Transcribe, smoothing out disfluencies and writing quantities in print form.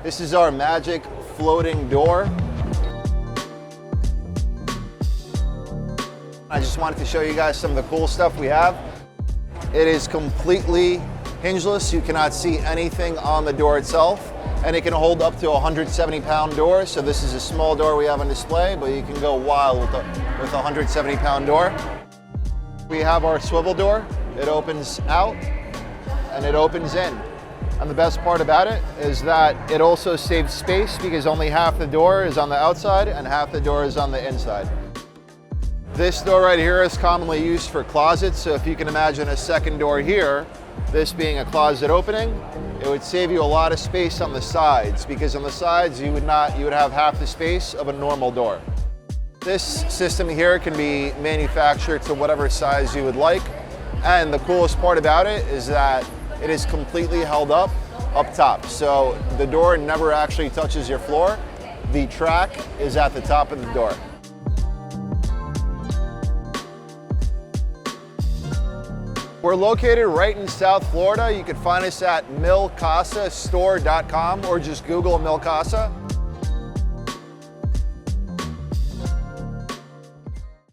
This is our magic floating door. I just wanted to show you guys some of the cool stuff we have. It is completely hingeless. You cannot see anything on the door itself, and it can hold up to a 170-pound door. So this is a small door we have on display, but you can go wild with a 170-pound door. We have our swivel door. It opens out and it opens in. And the best part about it is that it also saves space because only half the door is on the outside and half the door is on the inside. This door right here is commonly used for closets. So if you can imagine a second door here, this being a closet opening, it would save you a lot of space on the sides, because on the sides you would have half the space of a normal door. This system here can be manufactured to whatever size you would like. And the coolest part about it is that it is completely held up top. So the door never actually touches your floor. The track is at the top of the door. We're located right in South Florida. You can find us at milcasastore.com or just Google Milcasa.